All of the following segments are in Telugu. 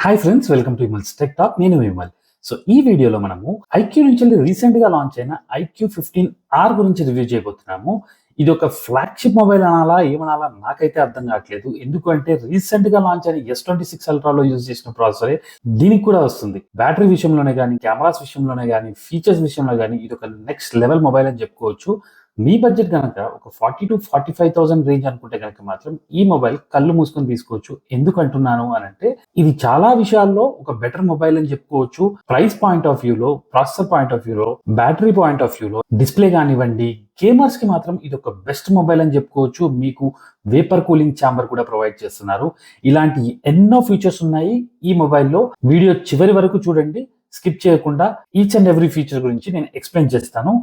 Hi friends, welcome to Vimal's tech talk. నేను విమల్. సో ఈ వీడియోలో మనము ఐక్యూ నుంచి రీసెంట్ గా లాంచ్ అయిన iQOO 15R గురించి రివ్యూ చేయబోతున్నాము. ఇది ఒక ఫ్లాగ్షిప్ మొబైల్ అనాలా ఏమనాలా నాకైతే అర్థం కావట్లేదు. ఎందుకంటే రీసెంట్ గా లాంచ్ అయిన S26 Ultraలో యూజ్ చేసిన ప్రాసెసరే దీనికి కూడా వస్తుంది. బ్యాటరీ విషయంలోనే కానీ, కెమెరాస్ విషయంలోనే కానీ, ఫీచర్స్ విషయంలో కానీ ఇది ఒక నెక్స్ట్ లెవెల్ మొబైల్ అని చెప్పుకోవచ్చు. మీ బడ్జెట్ కనుక ఒక 40,000 to 45,000 రేంజ్ అనుకుంటే కనుక మాత్రం ఈ మొబైల్ కళ్ళు మూసుకొని తీసుకోవచ్చు. ఎందుకు అంటున్నాను అని అంటే ఇది చాలా విషయాల్లో ఒక బెటర్ మొబైల్ అని చెప్పుకోవచ్చు. ప్రైస్ పాయింట్ ఆఫ్ వ్యూలో, ప్రాసెసర్ పాయింట్ ఆఫ్ వ్యూలో, బ్యాటరీ పాయింట్ ఆఫ్ వ్యూలో, డిస్ప్లే కానివ్వండి, గేమర్స్ కి మాత్రం ఇది ఒక బెస్ట్ మొబైల్ అని చెప్పుకోవచ్చు. మీకు వేపర్ కూలింగ్ ఛాంబర్ కూడా ప్రొవైడ్ చేస్తున్నారు. ఇలాంటి ఎన్నో ఫీచర్స్ ఉన్నాయి ఈ మొబైల్లో. వీడియో చివరి వరకు చూడండి, స్కిప్ చేయకుండా ఈచ్ అండ్ ఎవ్రీ ఫీచర్ గురించి నేను ఎక్స్ప్లెయిన్ చేస్తాను.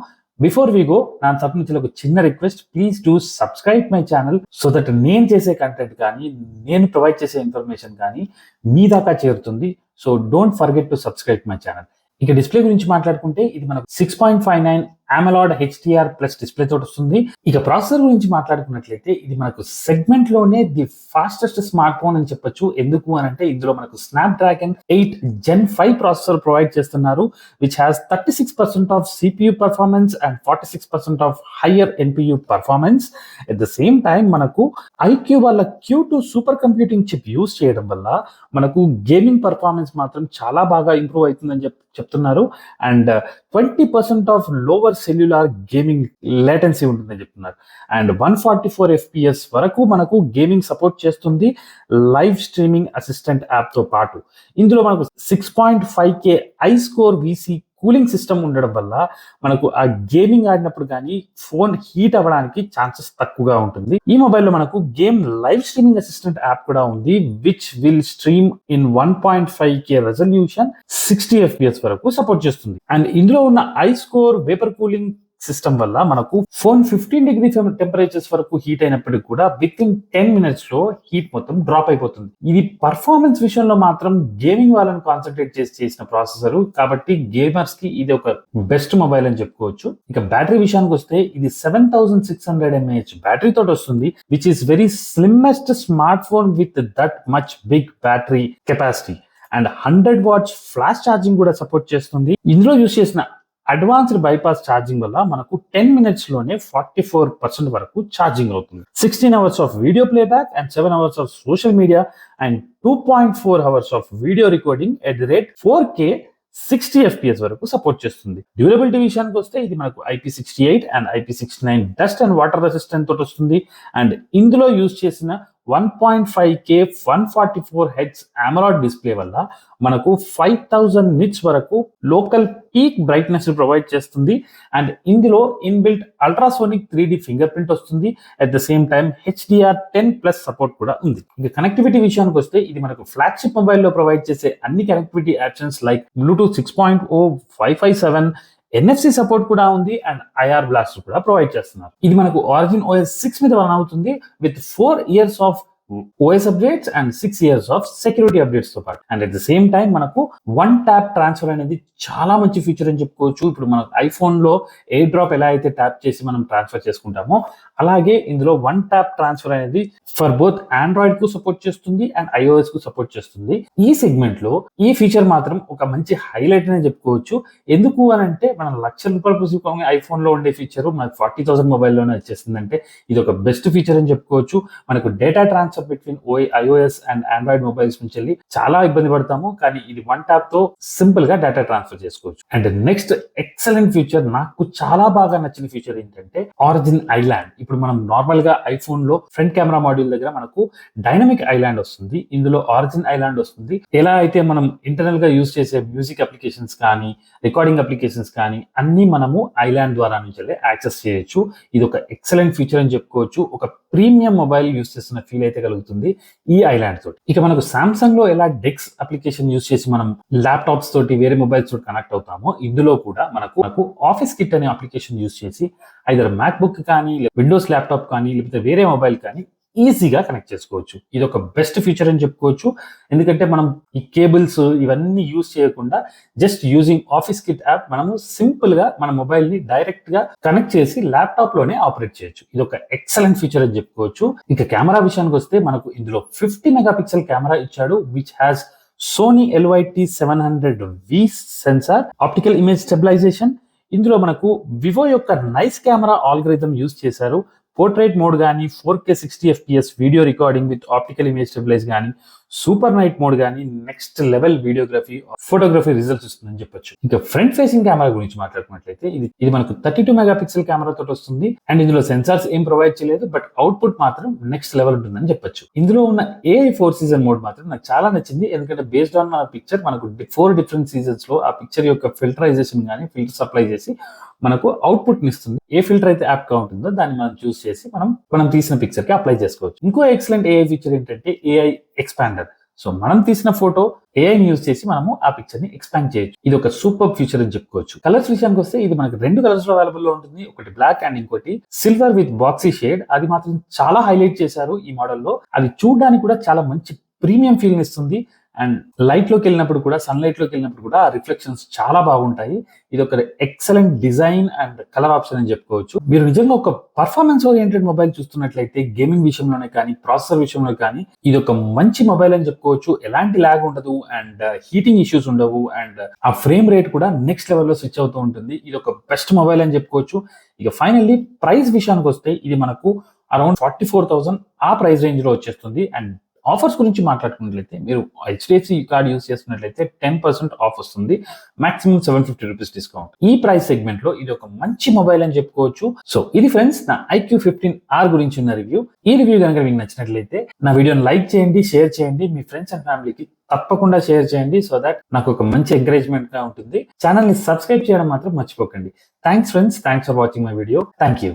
బిఫోర్ వి గో, నా తరపు నుంచి ఒక చిన్న request, please do subscribe my channel so that నేను చేసే కంటెంట్ కానీ, నేను ప్రొవైడ్ చేసే ఇన్ఫర్మేషన్ కానీ మీ దాకా చేరుతుంది. So don't forget to subscribe my channel. ఇక డిస్ప్లే గురించి మాట్లాడుకుంటే ఇది మనకు 6.59 AMOLED HDR ప్లస్ డిస్ప్లే తోటి వస్తుంది. ఇక ప్రాసెసర్ గురించి మాట్లాడుకున్నట్లయితే ఇది మనకు సెగ్మెంట్ లోనే ది ఫాస్టెస్ట్ స్మార్ట్ ఫోన్ అని చెప్పొచ్చు. ఎందుకు అని అంటే ఇందులో మనకు Snapdragon 8 Gen 5 ప్రాసెసర్ ప్రొవైడ్ చేస్తున్నారు, which has 36% of CPU performance and 46% of higher NPU performance. At the same time మనకు ఐక్యూ వాళ్ళ Q2 super computing chip use చేయడం వల్ల మనకు గేమింగ్ పర్ఫార్మెన్స్ మాత్రం చాలా బాగా ఇంప్రూవ్ అవుతుందని చెప్తున్నారు. And 20% of lower cellular gaming latency ఉంటుందని చెప్తున్నారు. అండ్ 144 FPS వరకు మనకు గేమింగ్ సపోర్ట్ చేస్తుంది లైవ్ స్ట్రీమింగ్ అసిస్టెంట్ యాప్ తో పాటు. ఇందులో మనకు 6.5K iScore VC cooling system ఉండడం వల్ల మనకు ఆ గేమింగ్ ఆడినప్పుడు కానీ ఫోన్ హీట్ అవ్వడానికి ఛాన్సెస్ తక్కువగా ఉంటుంది. ఈ మొబైల్లో మనకు game live streaming assistant app కూడా ఉంది, which will stream in 1.5K resolution 60 FPS వరకు సపోర్ట్ చేస్తుంది. అండ్ ఇందులో ఉన్న iScore వేపర్ కూలింగ్ సిస్టమ్ వల్ల మనకు ఫోన్ 15 డిగ్రీ టెంపరేచర్స్ వరకు హీట్ అయినప్పటికీ కూడా విత్ ఇన్ 10 minutes లో హీట్ మొత్తం డ్రాప్ అయిపోతుంది. ఇది పర్ఫార్మెన్స్ విషయంలో మాత్రం గేమింగ్ వాళ్ళని కాన్సన్ట్రేట్ చేసి చేసిన ప్రాసెసర్ కాబట్టి గేమర్స్ కి ఇది ఒక బెస్ట్ మొబైల్ అని చెప్పుకోవచ్చు. ఇక బ్యాటరీ విషయానికి వస్తే ఇది 7600 mAh బ్యాటరీ తోటి వస్తుంది, which is very slimmest smart phone with that much big battery capacity. And 100 watts flash charging కూడా సపోర్ట్ చేస్తుంది. ఇందులో యూస్ చేసిన అడ్వాన్స్డ్ బైపాస్ ఛార్జింగ్ వల్ల మనకు 10 minutes లోనే 44% వరకు ఛార్జింగ్ అవుతుంది. 16 hours of video playback and 7 hours of social media and 2.4 hours of video recording at the rate 4K 60 FPS వరకు సపోర్ట్ చేస్తుంది. డ్యూరబిలిటీ విషయానికి వస్తే ఇది మనకు IP68 and IP69 dust and water resistant తోటి వస్తుంది. అండ్ ఇందులో యూజ్ చేసిన 1.5K 144Hz AMOLED డిస్ప్లే వల్ల మనకు 5000 nits వరకు లోకల్ పీక్ బ్రైట్నెస్ ప్రొవైడ్ చేస్తుంది. అండ్ ఇందులో inbuilt ultrasonic 3D finger print వస్తుంది. At the same time HDR10+ support కూడా ఉంది. ఇక కనెక్టివిటీ విషయానికి వస్తే ఇది మనకు ఫ్లాగ్షిప్ మొబైల్లో ప్రొవైడ్ చేసే అన్ని connectivity options like Bluetooth 6.0, Wi-Fi 7, NFC support కూడా ఉంది అండ్ IR బ్లాస్టర్ కూడా ప్రొవైడ్ చేస్తున్నారు. ఇది మనకు Origin OS 6 మీద రన్ అవుతుంది with 4 years of OS updates and 6 years of security updates తో పాటు. And at the same time మనకు 1 tap ట్రాన్స్ఫర్ అనేది చాలా మంచి ఫీచర్ అని చెప్పుకోవచ్చు. ఇప్పుడు మన ఐఫోన్ లో ఎయిర్ డ్రాప్ ఎలా అయితే ట్యాప్ చేసి మనం ట్రాన్స్ఫర్ చేసుకుంటామో అలాగే ఇందులో 1 tap ట్రాన్స్ఫర్ అనేది ఫర్ బోత్ ఆండ్రాయిడ్ కు సపోర్ట్ చేస్తుంది అండ్ iOS కు సపోర్ట్ చేస్తుంది. ఈ సెగ్మెంట్ లో ఈ ఫీచర్ మాత్రం ఒక మంచి హైలైట్ అని చెప్పుకోవచ్చు. ఎందుకు అని అంటే మనం ₹1,00,000 ఐఫోన్ లో ఉండే ఫీచర్ మనకు 40,000 మొబైల్లోనే వచ్చేసిందంటే ఇది ఒక బెస్ట్ ఫీచర్ అని చెప్పుకోవచ్చు. మనకు data transfer between iOS and Android mobiles నుంచి వెళ్ళి చాలా ఇబ్బంది పడతాము, కానీ ఇది 1 tap తో సింపుల్ గా డేటా ట్రాన్స్ఫర్ చేసుకోవచ్చు. అండ్ నెక్స్ట్ ఎక్సలెంట్ ఫీచర్, నాకు చాలా బాగా నచ్చిన ఫీచర్ ఏంటంటే Origin ఐలాండ్. ఇప్పుడు మనం నార్మల్ గా ఐఫోన్ లో ఫ్రంట్ కెమెరా మాడ్యూల్ దగ్గర మనకు డైనమిక్ ఐలాండ్ వస్తుంది, ఇందులో Origin ఐలాండ్ వస్తుంది. ఎలా అయితే మనం ఇంటర్నల్ గా యూజ్ చేసే మ్యూజిక్ అప్లికేషన్స్ కానీ, రికార్డింగ్ అప్లికేషన్స్ కానీ అన్ని మనము ఐలాండ్ ద్వారా నుంచి యాక్సెస్ చేయొచ్చు. ఇది ఒక ఎక్సలెంట్ ఫీచర్ అని చెప్పుకోవచ్చు. ఒక ప్రీమియం మొబైల్ యూజ్ చేస్తున్న ఫీల్ అయితే కలుగుతుంది ఈ ఐలాండ్ తోటి. ఇక మనకు సామ్సంగ్ లో ఎలా డెక్స్ అప్లికేషన్ యూజ్ చేసి మనం ల్యాప్టాప్స్ తోటి వేరే మొబైల్స్ తోటి కనెక్ట్ అవుతామో ఇందులో కూడా మనకు ఆఫీస్ కిట్ అనే అప్లికేషన్ యూజ్ చేసి ఐదర్ మ్యాక్బుక్ కానీ, విండోస్ ల్యాప్టాప్ కానీ, లేకపోతే వేరే మొబైల్ కానీ ఈజీగా కనెక్ట్ చేసుకోవచ్చు. ఇది ఒక బెస్ట్ ఫీచర్ అని చెప్పుకోవచ్చు. ఎందుకంటే మనం ఈ కేబుల్స్ ఇవన్నీ యూజ్ చేయకుండా just using office kit app మనము సింపుల్ గా మన మొబైల్ ని డైరెక్ట్ గా కనెక్ట్ చేసి ల్యాప్టాప్ లోనే ఆపరేట్ చేయొచ్చు. ఇది ఒక ఎక్సలెంట్ ఫీచర్ అని చెప్పుకోవచ్చు. ఇక కెమెరా విషయానికి వస్తే మనకు ఇందులో 50 మెగాపిక్సెల్ కెమెరా ఇచ్చాడు, which has Sony LYT700V sensor, optical image stabilisation. ఇందులో మనకు వివో యొక్క నైస్ కెమెరా ఆల్గరిథం యూజ్ చేశారు. పోర్ట్రైట్ మోడ్ కానీ, 4K 60fps video recording with optical image stabilise కానీ, సూపర్ నైట్ మోడ్ కానీ next level videography, photography results ఇస్తుందని చెప్పొచ్చు. ఇంకా ఫ్రంట్ ఫేసింగ్ కెమెరా గురించి మాట్లాడుకున్నట్లయితే ఇది మనకు 32 మెగాపిక్సెల్ కెమెరా తోటి వస్తుంది. అండ్ ఇందులో సెన్సార్స్ ఏం ప్రొవైడ్ చేయలేదు, బట్ అవుట్పుట్ మాత్రం నెక్స్ట్ లెవెల్ ఉంటుందని చెప్పొచ్చు. ఇందులో ఉన్న AI 4 సీజన్ మోడ్ మాత్రం నాకు చాలా నచ్చింది. ఎందుకంటే బేస్డ్ ఆన్ మన పిక్చర్ మనకు 4 డిఫరెంట్ సీజన్స్ లో ఆ పిక్చర్ యొక్క ఫిల్టరైజేషన్ కానీ, ఫిల్టర్స్ అప్లై చేసి మనకు అవుట్పుట్ ని ఇస్తుంది. ఏ ఫిల్టర్ అయితే యాప్ గా ఉంటుందో దాన్ని మనం చూస్ చేసి మనం తీసిన పిక్చర్ కి అప్లై చేసుకోవచ్చు. ఇంకో ఎక్సలెంట్ AI ఫీచర్ ఏంటంటే AI ఎక్స్పాండర్. సో మనం తీసిన ఫోటో AI యూజ్ చేసి మనము ఆ పిక్చర్ ని ఎక్స్పాండ్ చేయొచ్చు. ఇది ఒక సూపర్ ఫీచర్ అని చెప్పుకోవచ్చు. కలర్స్ విషయానికి వస్తే ఇది మనకు 2 కలర్స్ లో అవైలబుల్ లో ఉంటుంది. ఒకటి బ్లాక్ అండ్ ఇంకోటి సిల్వర్ విత్ బాక్సీ షేడ్. అది మాత్రం చాలా హైలైట్ చేశారు ఈ మోడల్లో. అది చూడడానికి కూడా చాలా మంచి ప్రీమియం ఫీల్ ఇస్తుంది. అండ్ లైట్ లోకి వెళ్ళినప్పుడు కూడా, సన్ లైట్ లోకి వెళ్ళినప్పుడు కూడా ఆ రిఫ్లెక్షన్స్ చాలా బాగుంటాయి. ఇది ఒక excellent design and colour option అని చెప్పుకోవచ్చు. మీరు నిజంగా ఒక పర్ఫార్మెన్స్ ఓరియంటెడ్ మొబైల్ చూస్తున్నట్లయితే గేమింగ్ విషయంలోనే కానీ, ప్రాసెసర్ విషయంలో కానీ ఇది ఒక మంచి మొబైల్ అని చెప్పుకోవచ్చు. ఎలాంటి ల్యాగ్ ఉండదు అండ్ హీటింగ్ ఇష్యూస్ ఉండవు అండ్ ఆ ఫ్రేమ్ రేట్ కూడా నెక్స్ట్ లెవెల్లో స్విచ్ అవుతూ ఉంటుంది. ఇది ఒక బెస్ట్ మొబైల్ అని చెప్పుకోవచ్చు. ఇక ఫైనల్లీ ప్రైస్ విషయానికి వస్తే ఇది మనకు అరౌండ్ 44,000 ఆ ప్రైస్ రేంజ్ లో వచ్చేస్తుంది. అండ్ ఆఫర్స్ గురించి మాట్లాడుకున్నట్లయితే మీరు HDFC కార్డ్ యూస్ చేస్తున్నట్లయితే 10% ఆఫ్ వస్తుంది. Maximum 750 rupees discount. ఈ ప్రైస్ సెగ్మెంట్ లో ఇది ఒక మంచి మొబైల్ అని చెప్పుకోవచ్చు. సో ఇది ఫ్రెండ్స్ నా iQ15R గురించి ఉన్న రివ్యూ. ఈ రివ్యూ కనుక మీకు నచ్చినట్లయితే నా వీడియోని లైక్ చేయండి, షేర్ చేయండి, మీ ఫ్రెండ్స్ అండ్ ఫ్యామిలీకి తప్పకుండా షేర్ చేయండి. సో దట్ నాకు ఒక మంచి ఎంకరేజ్మెంట్ గా ఉంటుంది. ఛానల్ ని సబ్స్క్రైబ్ చేయడం మాత్రం మర్చిపోకండి. Thanks friends, thanks for watching my video. Thank you.